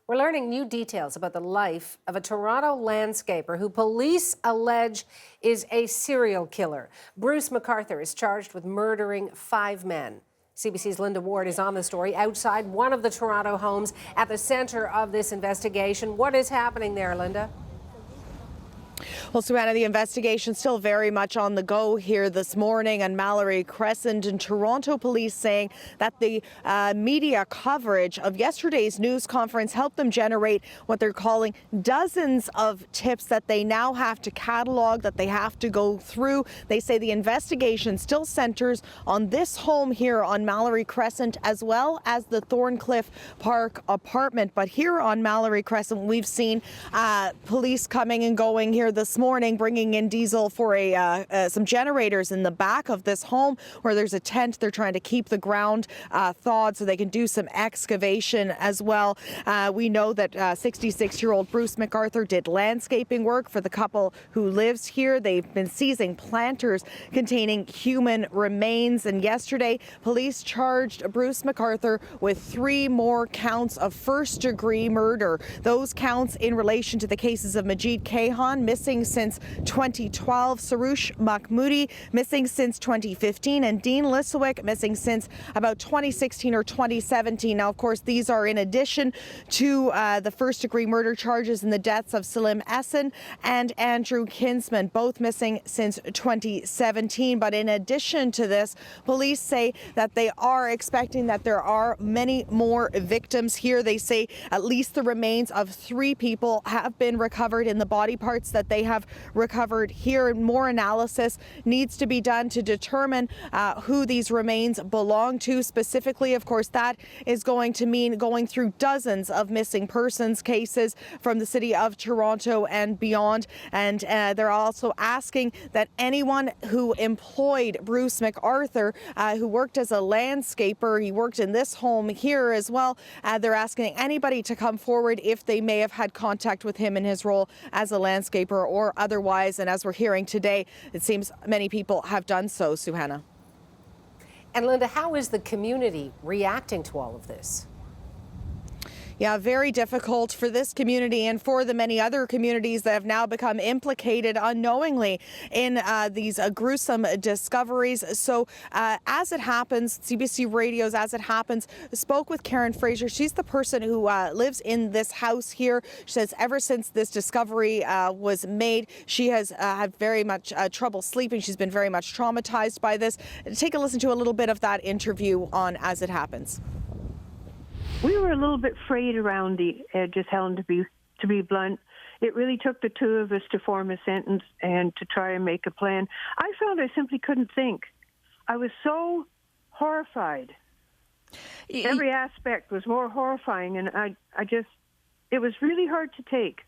We're learning new details about the life of a Toronto landscaper who police allege is a serial killer. Bruce McArthur is charged with murdering 5 men. CBC's Linda Ward is on the story outside one of the Toronto homes at the center of this investigation. What is happening there, Linda? Well, Suhanna, the investigation still very much on the go here this morning on Mallory Crescent, and Toronto police saying that the media coverage of yesterday's news conference helped them generate what they're calling dozens of tips that they now have to catalog, that they have to go through. They say the investigation still centers on this home here on Mallory Crescent as well as the Thorncliffe Park apartment. But here on Mallory Crescent, we've seen police coming and going here this morning, bringing in diesel for some generators in the back of this home where there's a tent. They're trying to keep the ground thawed so they can do some excavation as well. We know that 66-year-old Bruce McArthur did landscaping work for the couple who lives here. They've been seizing planters containing human remains, and yesterday police charged Bruce McArthur with 3 more counts of first-degree murder. Those counts in relation to the cases of Majid Kayhan, missing since 2012, Sarush Mahmoudi, missing since 2015, and Dean Liswick, missing since about 2016 or 2017. Now, of course, these are in addition to the first-degree murder charges in the deaths of Salim Essen and Andrew Kinsman, both missing since 2017. But in addition to this, police say that they are expecting that there are many more victims here. They say at least the remains of 3 people have been recovered in the body parts that they have recovered here. More analysis needs to be done to determine who these remains belong to specifically. Of course, that is going to mean going through dozens of missing persons cases from the city of Toronto and beyond. And they're also asking that anyone who employed Bruce McArthur, who worked as a landscaper, he worked in this home here as well, they're asking anybody to come forward if they may have had contact with him in his role as a landscaper or otherwise. And as we're hearing today, it seems many people have done so, Suhanna. And Linda, how is the community reacting to all of this? Yeah, very difficult for this community and for the many other communities that have now become implicated unknowingly in these gruesome discoveries. So as it happens, CBC Radio's As It Happens spoke with Karen Fraser. She's the person who lives in this house here. She says ever since this discovery was made, she has had very much trouble sleeping. She's been very much traumatized by this. Take a listen to a little bit of that interview on As It Happens. We were a little bit frayed around the edges, Helen, to be blunt. It really took the 2 of us to form a sentence and to try and make a plan. I found I simply couldn't think. I was so horrified. Every aspect was more horrifying, and it was really hard to take.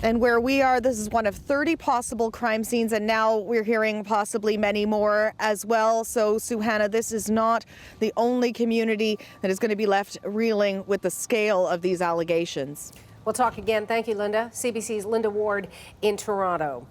And where we are, this is one of 30 possible crime scenes, and now we're hearing possibly many more as well. So, Suhanna, this is not the only community that is going to be left reeling with the scale of these allegations. We'll talk again. Thank you, Linda. CBC's Linda Ward in Toronto.